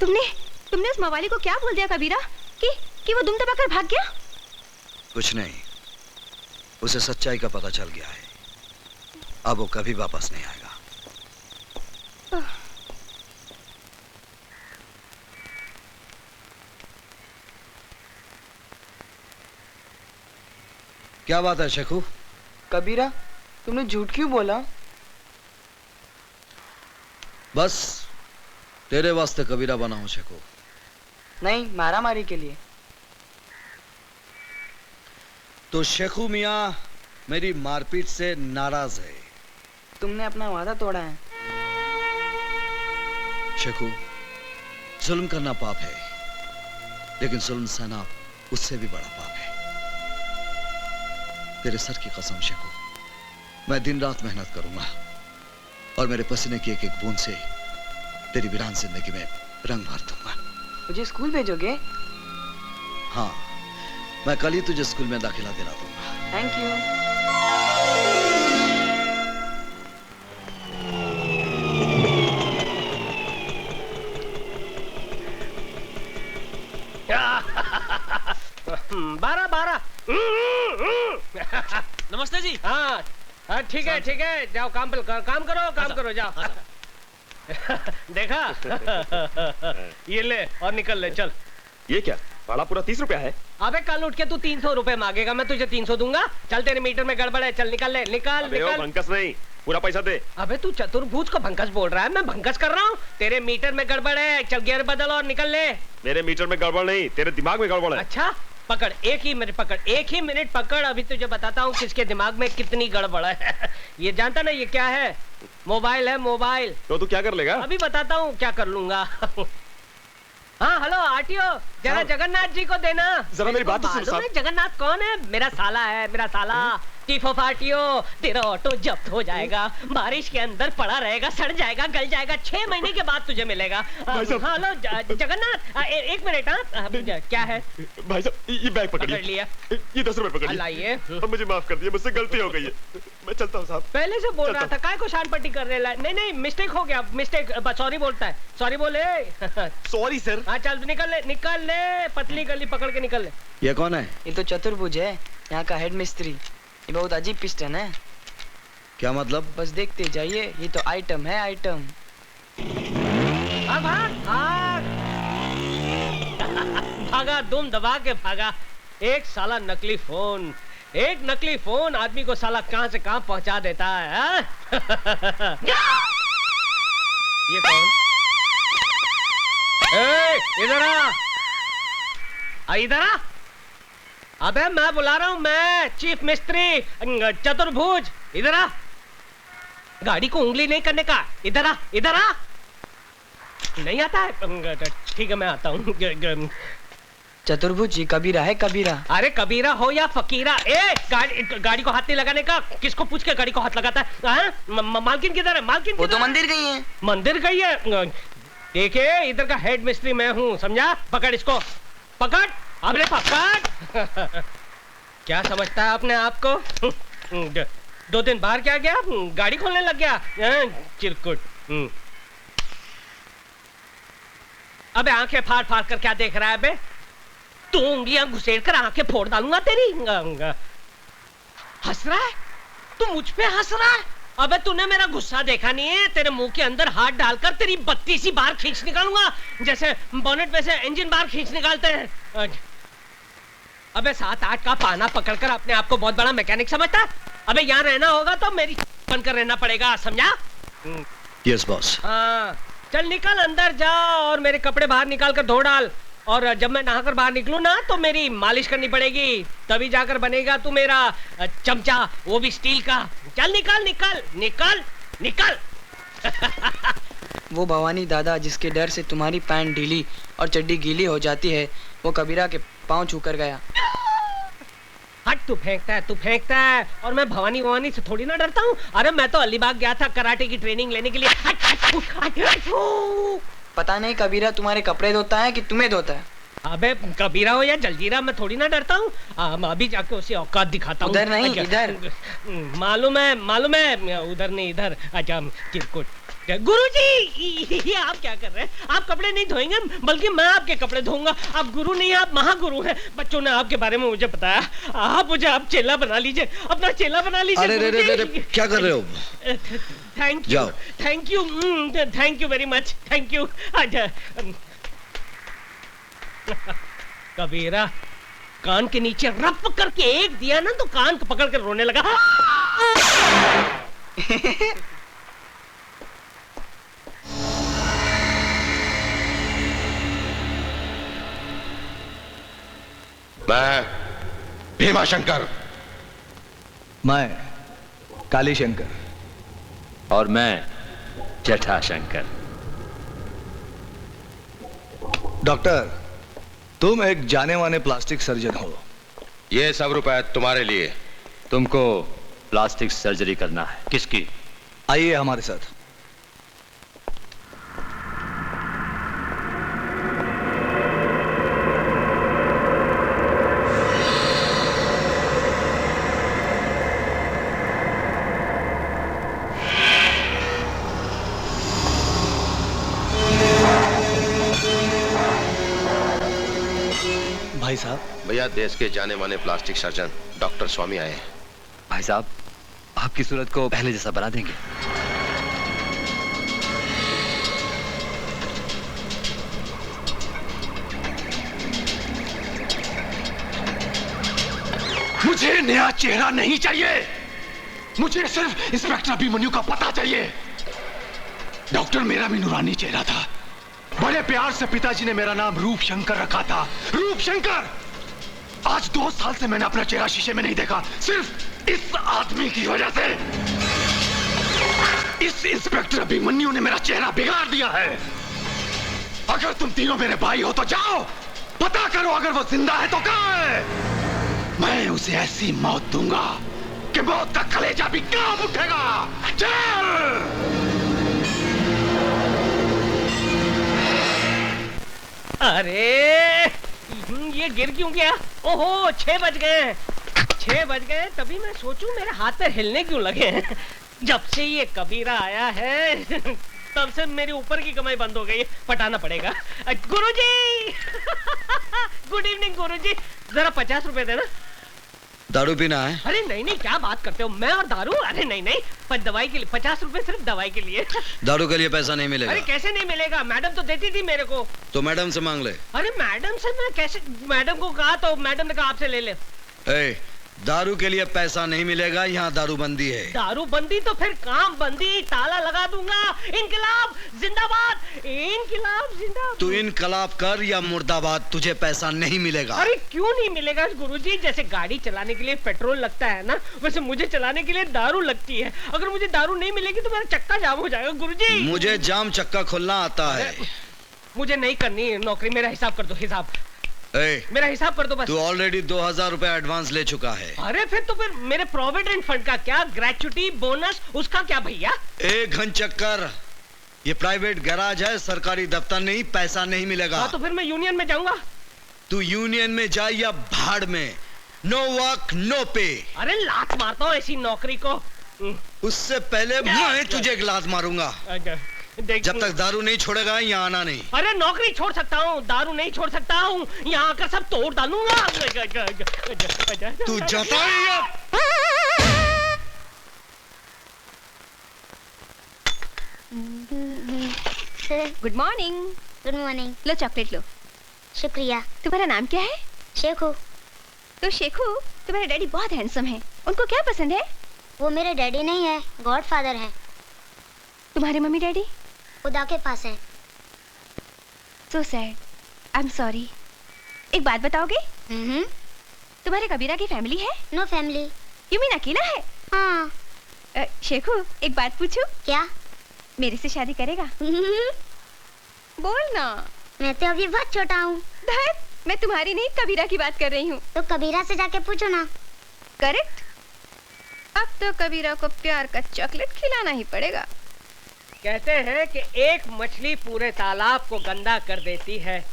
तुमने तुमने उस मवाली को क्या बोल दिया कबीरा कि वो दुम दबाकर भाग गया? कुछ नहीं, उसे सच्चाई का पता चल गया है। अब वो कभी वापस नहीं आएगा। क्या बात है शेखू? कबीरा, तुमने झूठ क्यों बोला? बस तेरे वास्ते कबीरा बना हूं शेखू। नहीं, मारा मारी के लिए। तो शेखू मियां मेरी मारपीट से नाराज है। तुमने अपना वादा तोड़ा है। शेखू, जुल्म करना पाप है, लेकिन जुल्म सहना उससे भी बड़ा पाप है। तेरे सर की कसम शेखू, मैं दिन रात मेहनत करूंगा और मेरे पसीने की एक एक बूंद से तेरी वीरान जिंदगी में रंग भर दूंगा। मुझे स्कूल भेजोगे? हाँ, मैं कल ही तुझे स्कूल में दाखिला दिला दूंगा। Thank you. बारह बारह। नमस्ते जी। हाँ हाँ, ठीक है ठीक है, जाओ काम करो जाओ। देखा? ये ले और निकल ले, चल। ये क्या, भाड़ा पूरा 30 रुपया है? अबे कल उठ के तू 300 रुपए मांगेगा, मैं तुझे 300 दूंगा। चल, तेरे मीटर में गड़बड़ है, चल निकल ले, निकल निकल। भंकस नहीं, पूरा पैसा दे। अबे तू चतुर्भुज को भंकस बोल रहा है? मैं भंकस कर रहा हूँ? तेरे मीटर में गड़बड़ है, चल गियर बदल और निकल ले। मेरे मीटर में गड़बड़ नहीं, तेरे दिमाग में गड़बड़ है। अच्छा, पकड़, एक ही मिनट पकड़, अभी तुझे बताता हूँ किसके दिमाग में कितनी गड़बड़ है। ये जानता ना ये क्या है? मोबाइल है, मोबाइल। तो तू क्या कर लेगा? अभी बताता हूँ क्या कर लूंगा। हाँ हेलो आरटीओ, जरा जगन्नाथ जी को देना। जरा मेरी बात तो सुन साहब। जगन्नाथ कौन है? मेरा साला है, मेरा साला। चीफ ऑफ आरटीओ, तेरा ऑटो जब्त हो जाएगा, बारिश के अंदर पड़ा रहेगा, सड़ जाएगा, गल जाएगा, 6 महीने के बाद तुझे मिलेगा। हेलो जगन्नाथ, एक मिनट। हाँ क्या है? भाई साहब, ये बैग पकड़ लिया, ये 10 रुपए पकड़ लाइए। मुझे माफ कर दिया, मुझसे गलती हो गई है, मैं चलता हूँ साहब। पहले से बोल रहा था, काय को शान पट्टी कर रहे? नहीं मिस्टेक हो गया, मिस्टेक। सॉरी बोलता है, सॉरी बोले। Sorry sir. हाँ चल निकल ले, पतली गली पकड़ के निकल ले। ये कौन है? ये तो चतुर्भुज है, यहाँ का हेड मिस्त्री। ये बहुत अजीब पिस्टन है। क्या मतलब? बस देखते जाइए, ये तो आइटम है, आइटम। भागा, दुम दबा के भागा। एक साला नकली फोन, आदमी को साला कहां से कहां पहुंचा देता है। ये कौन? इधर आ। अबे मैं बुला रहा हूँ, मैं चीफ मिस्त्री चतुर्भुज, इधर आ। गाड़ी को उंगली नहीं करने का, इधर आ। नहीं आता है? ठीक है मैं आता हूँ। चतुर्भुज जी कबीरा है, कबीरा। अरे कबीरा हो या फकीरा, गाड़ी को हाथ नहीं लगाने का। किसको पूछ के गाड़ी को हाथ लगाता है? मालकिन किधर है? मालकिन वो तो मंदिर गई है। मंदिर गई है? देखिए इधर का हेड मिस्त्री मैं हूँ, समझा? पकड़ इसको, पकड़। अबे पकड़। क्या समझता है अपने आप को? 2 दिन बाहर क्या गया, गाड़ी खोलने लग गया चिरकुट। अबे आंखें फाड़ फाड़ कर क्या देख रहा है बे? तू उंगलियां घुसेड़ कर आंखें फोड़ डालूंगा तेरी। हंस रहा है तू, मुझ पे हंस रहा है? अबे तूने मेरा गुस्सा देखा नहीं है? तेरे मुंह के अंदर हाथ डालकर तेरी 32 बार खींच निकालूंगा, जैसे बोनेट में से इंजन बार खींच निकालते हैं। अबे 7-8 का पाना पकड़कर अपने आप को बहुत बड़ा मैकेनिक समझता? अबे यहाँ रहना होगा तो मेरी बनकर रहना पड़ेगा, समझा? Yes boss. हाँ चल निकल, अंदर जा और मेरे कपड़े बाहर निकाल कर धो डाल। और जब मैं नहाकर बाहर निकलूं ना तो मेरी मालिश करनी पड़ेगी, तभी जाकर बनेगा तू मेरा चमचा, वो भी स्टील का। चल निकल निकल निकल निकल। वो भवानी दादा जिसके डर से तुम्हारी पैंट ढीली और चड्डी गीली हो जाती है, वो कबीरा के पांव छूकर गया। हट, तू फेंकता है और मैं भवानी से थोड़ी ना डरता हूँ। अरे मैं तो अलीबाग गया था कराटे की ट्रेनिंग लेने के लिए। पता नहीं कबीरा तुम्हारे कपड़े धोता है कि तुम्हें धोता है। अबे कबीरा हो या जलजीरा, मैं थोड़ी ना डरता हूँ। अभी जाके उसे औकात दिखाता हूँ। उधर नहीं, इधर। मालूम है, उधर नहीं इधर। अच्छा चिरकुट। गुरुजी, ये आप क्या कर रहे हैं? आप कपड़े नहीं धोएंगे, बल्कि मैं आपके कपड़े धोऊंगा। आप गुरु नहीं, आप महागुरु हैं। बच्चों ने आपके बारे में मुझे बताया। आप चेला बना लीजिए, अपना चेला बना लीजिए। अरे क्या कर रहे हो? Thank you very much, thank you. Kabira कान के नीचे रप करके एक दिया ना, तो कान पकड़ कर रोने लगा। मैं भीमा शंकर। मैं काली शंकर। और मैं जटा शंकर। डॉक्टर, तुम एक जाने माने प्लास्टिक सर्जन हो। ये सब रुपए तुम्हारे लिए। तुमको प्लास्टिक सर्जरी करना है। किसकी? आइए हमारे साथ। भाई साहब। भैया, देश के जाने माने प्लास्टिक सर्जन डॉक्टर स्वामी आए हैं। भाई साहब, आपकी सूरत को पहले जैसा बना देंगे। मुझे नया चेहरा नहीं चाहिए, मुझे सिर्फ इंस्पेक्टर अभिमन्यु का पता चाहिए। डॉक्टर मेरा भी नूरानी चेहरा था। बड़े प्यार से पिताजी ने मेरा नाम रूप शंकर रखा था। रूप शंकर। आज 2 साल से मैंने अपना चेहरा शीशे में नहीं देखा, सिर्फ इस आदमी की वजह से। इस इंस्पेक्टर अभिमन्यु ने मेरा चेहरा बिगाड़ दिया है। अगर तुम तीनों मेरे भाई हो तो जाओ, पता करो अगर वो जिंदा है तो कहां है। मैं उसे ऐसी मौत दूंगा कि मौत का कलेजा भी कांप उठेगा। चल! अरे ये गिर क्यों गया? ओहो, 6 बज गए। 6 बज गए, तभी मैं सोचूं मेरे हाथ पैर हिलने क्यों लगे हैं। जब से ये कबीरा आया है तब से मेरी ऊपर की कमाई बंद हो गई है। पटाना पड़ेगा। गुरुजी गुड इवनिंग गुरुजी, जरा 50 रुपए देना। दारू पीना है? अरे नहीं नहीं, क्या बात करते हो, मैं और दारू? अरे नहीं नहीं, पर दवाई के लिए 50 रुपए, सिर्फ दवाई के लिए। दारू के लिए पैसा नहीं मिलेगा। अरे कैसे नहीं मिलेगा? मैडम तो देती थी मेरे को। तो मैडम से मांग ले। अरे मैडम से मैं कैसे? मैडम को कहा तो मैडम ने कहा आपसे ले ले। दारू के लिए पैसा नहीं मिलेगा, यहाँ दारू बंदी है। दारू बंदी तो फिर काम बंदी, ताला लगा दूंगा। इनकलाब जिंदाबाद, इनकलाब जिंदाबाद। तू इनकलाब कर या मुर्दाबाद, तुझे पैसा नहीं मिलेगा। अरे क्यों नहीं मिलेगा गुरुजी? जैसे गाड़ी चलाने के लिए पेट्रोल लगता है ना, वैसे मुझे चलाने के लिए दारू लगती है। अगर मुझे दारू नहीं मिलेगी तो मेरा चक्का जाम हो जाएगा गुरुजी। मुझे जाम चक्का खोलना आता है। मुझे नहीं करनी नौकरी, मेरा हिसाब कर दो। हिसाब मेरा हिसाब कर दो बस। तू ऑलरेडी 2000 रुपए एडवांस ले चुका है। अरे फिर मेरे प्रोविडेंट फंड का क्या? ग्रेचुटी बोनस उसका क्या भैया? एक घन चक्कर, ये प्राइवेट गैराज है, सरकारी दफ्तर नहीं, पैसा नहीं मिलेगा। हाँ, तो फिर मैं यूनियन में जाऊंगा। तू यूनियन में जा या भाड़ में, नो वर्क नो पे। अरे लात मारता हूँ ऐसी नौकरी को। उससे पहले मैं तुझे एक लात मारूंगा। जब तक दारू नहीं छोड़ेगा यहाँ आना नहीं। अरे नौकरी छोड़ सकता हूँ, दारू नहीं छोड़ सकता हूँ। यहाँ आकर सब तोड़ डालूंगा। तू जाता है? Good morning. Good morning. लो चॉकलेट लो। शुक्रिया। तुम्हारा नाम क्या है? शेखू। तो शेखू, तुम्हारे डैडी बहुत हैंडसम हैं। उनको क्या पसंद है? वो मेरे डैडी नहीं है, गॉडफादर हैं। तुम्हारे मम्मी डैडी? खुदा के पास है। So sad, I am sorry. एक बात बताओगे? तुम्हारे कबीरा की फैमिली है? No family. यू मीन अकेला है? हाँ। शेखू, एक बात पूछूं? क्या? मेरे से शादी करेगा? बोल ना। मैं तो अभी बहुत छोटा हूँ। मैं तुम्हारी नहीं, कबीरा की बात कर रही हूँ। तो कबीरा से जाके पूछो ना। करेक्ट। अब तो कबीरा को प्यार का चॉकलेट खिलाना ही पड़ेगा। कहते हैं कि एक मछली पूरे तालाब को गंदा कर देती है,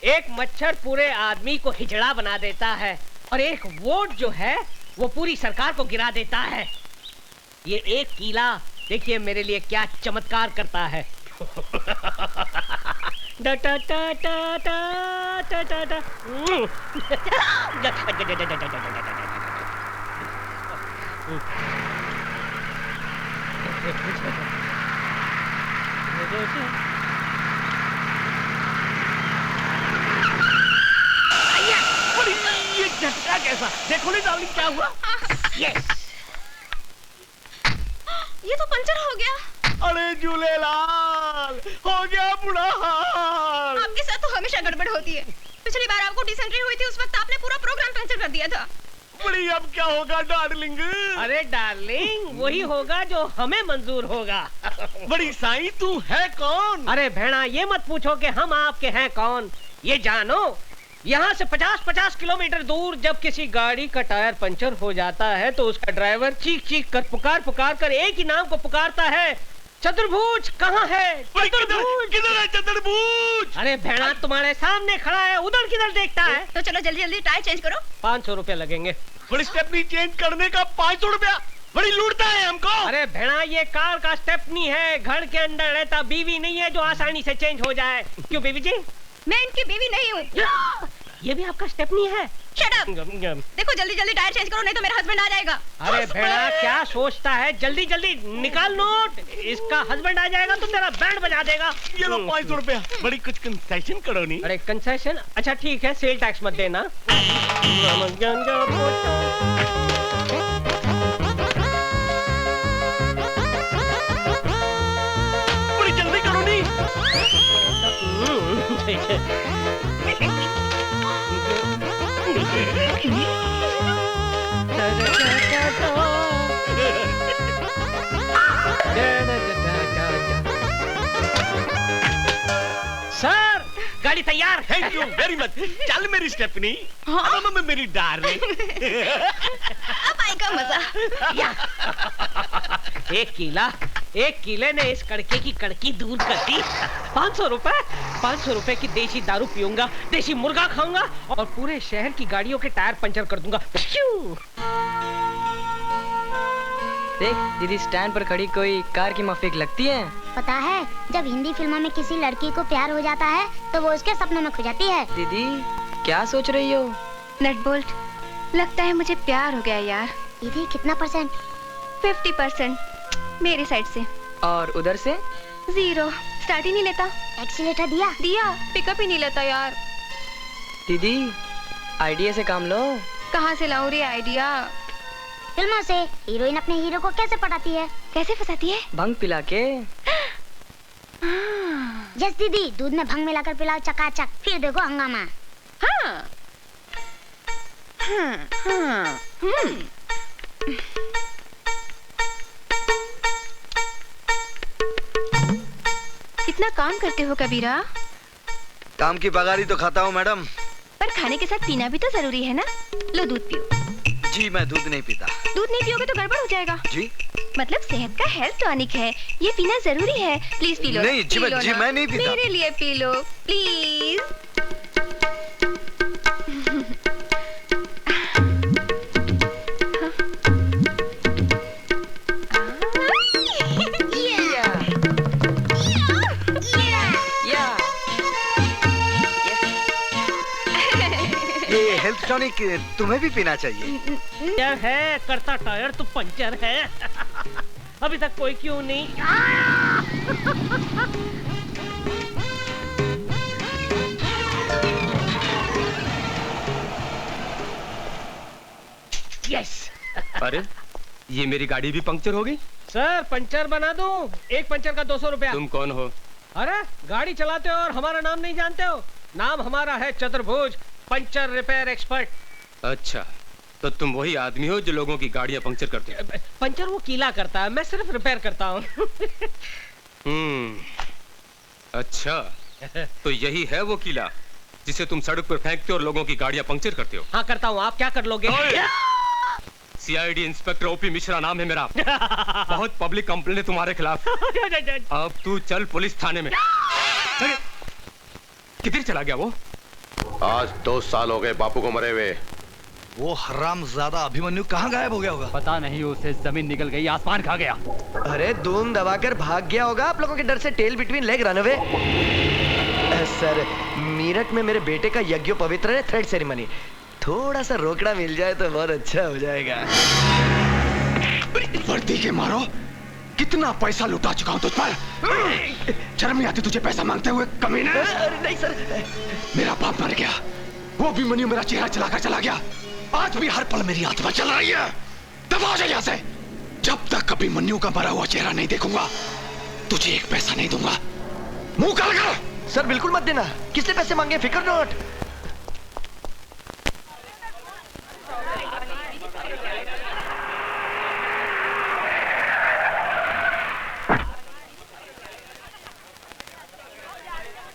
एक मच्छर पूरे आदमी को हिजड़ा बना देता है, और एक वोट जो है वो पूरी सरकार को गिरा देता है। ये एक कीला देखिए मेरे लिए क्या चमत्कार करता है। डा टा टा टा टा टा टा टा। ये झटका कैसा? देखो नहीं डार्लिंग क्या हुआ? यस। ये तो पंचर हो गया। अरे झूलेलाल, हो गया बुरा हाल। आपके साथ तो हमेशा गड़बड़ होती है। पिछली बार आपको डिसेंट्री हुई थी, उस वक्त आपने पूरा प्रोग्राम कैंसिल कर दिया था। बड़ी अब क्या होगा डार्लिंग? अरे डार्लिंग वही होगा जो हमें मंजूर होगा। बड़ी साईं तू है कौन? अरे भेड़ा ये मत पूछो कि हम आपके हैं कौन। ये जानो यहाँ से 50-50 किलोमीटर दूर जब किसी गाड़ी का टायर पंचर हो जाता है तो उसका ड्राइवर चीख चीख कर पुकार कर एक ही नाम को पुकारता है, चतुर्भुज कहाँ है? किधर है चतुर्भुज? अरे भेड़ा तुम्हारे सामने खड़ा है, उधर किधर देखता है? तो चलो जल्दी जल्दी टायर चेंज करो। 500 रुपए लगेंगे। बड़ी स्टेपनी चेंज करने का 500 रुपया? बड़ी लूटता है हमको। अरे भेड़ा ये कार का स्टेपनी है, घर के अंदर रहता बीवी नहीं है जो आसानी से चेंज हो जाए। क्यों बीवी जी? मैं इनकी बीवी नहीं हूँ। ये भी आपका स्टेपनी है? Shut up! देखो जल्दी जल्दी टायर चेंज करो नहीं तो मेरा हस्बैंड आ जाएगा। अरे भेड़ा क्या सोचता है, जल्दी जल्दी निकाल नोट। इसका हस्बैंड आ जाएगा तो तेरा बैंड बजा देगा। ये लो 500 रुपया। बड़ी कुछ कंसेशन करो नहीं? अरे कंसेशन? अच्छा ठीक है, सेल टैक्स मत देना। बड़ी जल्दी करो नहीं? सर गाड़ी तैयार। Thank you very much. चल मेरी स्टेपनी। हाँ? मेरी डार्लिंग। अब आएगा मजा। एक कीले ने इस कड़के की कड़की दूर कर दी। 500 रुपए की देसी दारू पीऊंगा, देसी मुर्गा खाऊंगा और पूरे शहर की गाड़ियों के टायर पंचर कर दूंगा। देख दीदी, स्टैंड पर खड़ी कोई कार की माफिक लगती है। पता है, जब हिंदी फिल्मों में किसी लड़की को प्यार हो जाता है तो वो उसके सपनों में खो जाती है। दीदी क्या सोच रही हो? नट बोल्ट, लगता है मुझे प्यार हो गया यार। दीदी कितना %? 50% मेरी साइड से। और उधर से? 0। स्टार्ट ही नहीं लेता। एक्सीलेटर दिया, पिकअप ही नहीं लेता यार। दीदी आइडिया से काम लो। कहाँ से लाऊं रे आइडिया? फिल्मों से। हीरोइन अपने हीरो को कैसे पटाती है? कैसे फंसाती है? भंग पिला के। यस दीदी, दूध में भंग मिलाकर पिलाओ चकाचक, फिर देखो हंगामा। कितना काम करते हो कबीरा? काम की पगारी तो खाता हूँ मैडम। पर खाने के साथ पीना भी तो जरूरी है ना। लो दूध पियो। जी मैं दूध नहीं पीता। दूध नहीं पियोगे तो गड़बड़ हो जाएगा। जी मतलब सेहत का हेल्थ टॉनिक है, ये पीना जरूरी है। Please P low. नहीं जी, मैं नहीं पीता। मेरे लिए P low please. Health tonic तुम्हें भी पीना चाहिए। क्या है करता टायर तो पंचर है। अभी तक कोई क्यों नहीं? यस। अरे ये मेरी गाड़ी भी पंक्चर हो गई। सर पंचर बना दूं? एक पंचर का 200 रुपया। तुम कौन हो? अरे गाड़ी चलाते हो और हमारा नाम नहीं जानते हो? नाम हमारा है चतुर्भुज, पंचर रिपेयर एक्सपर्ट। अच्छा, तो तुम वही आदमी हो जो लोगों की गाड़ियां पंक्चर करते हो? पंचर वो कीला करता है, मैं सिर्फ रिपेयर करता हूँ। अच्छा, तो यही है वो कीला जिसे तुम सड़क पर फेंकते हो और लोगों की गाड़ियां पंक्चर करते हो? हाँ करता हूँ। आप क्या कर लोगे? सीआईडी इंस्पेक्टर ओपी मिश्रा नाम है मेरा। बहुत पब्लिक कंप्लेंट है तुम्हारे खिलाफ। अब तू चल पुलिस थाने में। किधर चला गया वो? आज 2 साल हो गए बापू को मरे हुए। वो हरामजादा अभिमन्यु कहाँ गायब हो गया होगा? पता नहीं, उसे जमीन निकल गई, आसमान खा गया। अरे धूम दबाकर भाग गया होगा आप लोगों के डर से। Tail between leg run away. Sir, Meerut में मेरे बेटे का यज्ञ पवित्र है, थ्रेड सेरेमनी। थोड़ा सा रोकड़ा मिल जाए तो बहुत अच्छा हो जाएगा। वर्दी के मारो, कितना पैसा लुटा चुका हूं तुझ पर। शर्म नहीं आती तुझे पैसा मांगते हुए, कमीने? अरे नहीं सर, मेरा बाप मर गया, वो अभिमन्यु मेरा चेहरा चलाकर चला गया। आज भी हर पल मेरी आत्मा चल रही है। दबा जा यहाँ से। जब तक अभिमन्यु का मरा हुआ चेहरा नहीं देखूंगा, तुझे एक पैसा नहीं दूंगा। मुंह काला कर। सर बिल्कुल मत देना। किसने पैसे मांगे? फिकर नॉट।